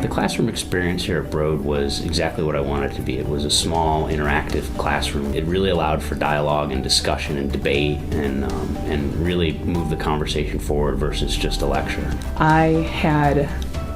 The classroom experience here at Broad was exactly what I wanted it to be. It was a small, interactive classroom. It really allowed for dialogue and discussion and debate and really moved the conversation forward versus just a lecture. I had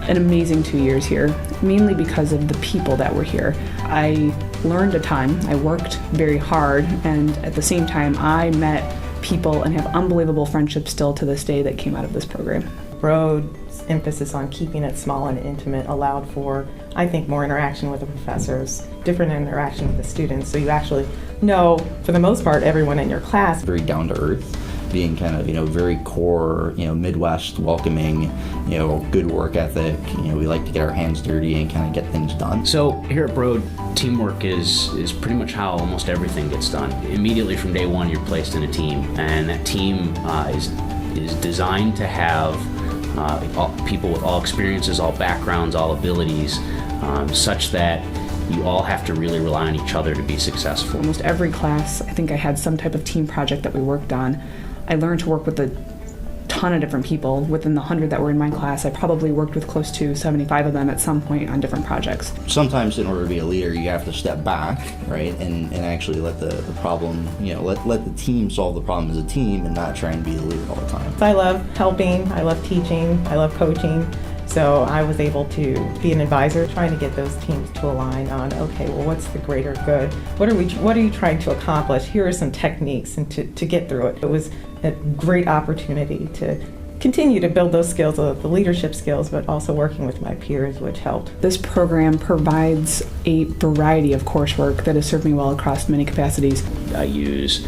an amazing 2 years here, mainly because of the people that were here. I learned a ton, I worked very hard, and at the same time I met people and have unbelievable friendships still to this day that came out of this program. Broad's emphasis on keeping it small and intimate allowed for, I think, more interaction with the professors, different interaction with the students, so you actually know, for the most part, everyone in your class. Very down to earth, being kind of, very core, Midwest welcoming, good work ethic. We like to get our hands dirty and kind of get things done. So here at Broad, teamwork is pretty much how almost everything gets done. Immediately from day one, you're placed in a team, and that team is designed to have people with all experiences, all backgrounds, all abilities, such that you all have to really rely on each other to be successful. Almost every class, I think I had some type of team project that we worked on. I learned to work with a ton of different people. Within the 100 that were in my class, I probably worked with close to 75 of them at some point on different projects. Sometimes in order to be a leader, you have to step back, right, and actually let the problem, let the team solve the problem as a team and not try and be the leader all the time. I love helping, I love teaching, I love coaching. So I was able to be an advisor, trying to get those teams to align on, okay, well, what's the greater good? What are you trying to accomplish? Here are some techniques and to get through it. It was a great opportunity to continue to build those skills, the leadership skills, but also working with my peers, which helped. This program provides a variety of coursework that has served me well across many capacities. I use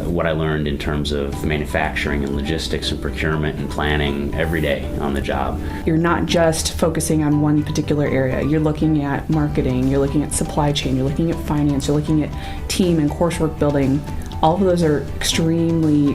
what I learned in terms of manufacturing and logistics and procurement and planning every day on the job. You're not just focusing on one particular area. You're looking at marketing, you're looking at supply chain, you're looking at finance, you're looking at team and coursework building. All of those are extremely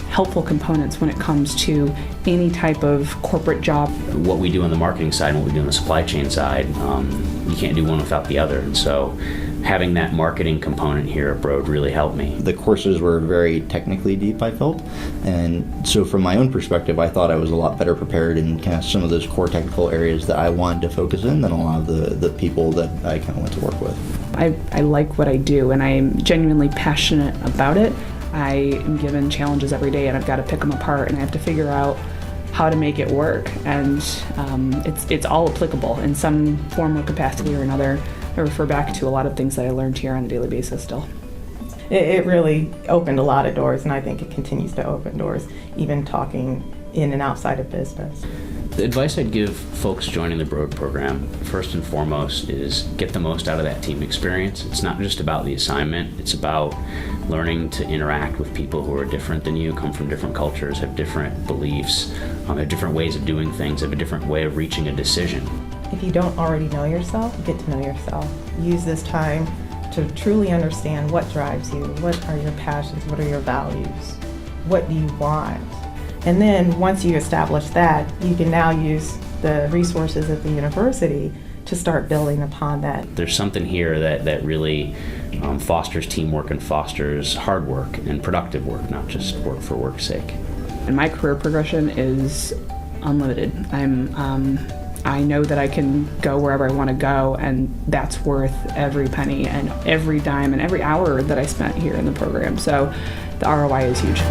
helpful components when it comes to any type of corporate job. What we do on the marketing side and what we do on the supply chain side, you can't do one without the other. And so having that marketing component here at Broad really helped me. The courses were very technically deep, I felt, and so from my own perspective, I thought I was a lot better prepared in kind of some of those core technical areas that I wanted to focus in than a lot of the people that I kind of went to work with. I like what I do, and I am genuinely passionate about it. I am given challenges every day, and I've got to pick them apart, and I have to figure out how to make it work, and it's all applicable in some form or capacity or another. I refer back to a lot of things that I learned here on a daily basis still. It really opened a lot of doors, and I think it continues to open doors, even talking in and outside of business. The advice I'd give folks joining the Broad program, first and foremost, is get the most out of that team experience. It's not just about the assignment, it's about learning to interact with people who are different than you, come from different cultures, have different beliefs, have different ways of doing things, have a different way of reaching a decision. If you don't already know yourself, get to know yourself. Use this time to truly understand what drives you, what are your passions, what are your values, what do you want. And then once you establish that, you can now use the resources at the university to start building upon that. There's something here that really fosters teamwork and fosters hard work and productive work, not just work for work's sake. And my career progression is unlimited. I know that I can go wherever I want to go, and that's worth every penny and every dime and every hour that I spent here in the program. So the ROI is huge.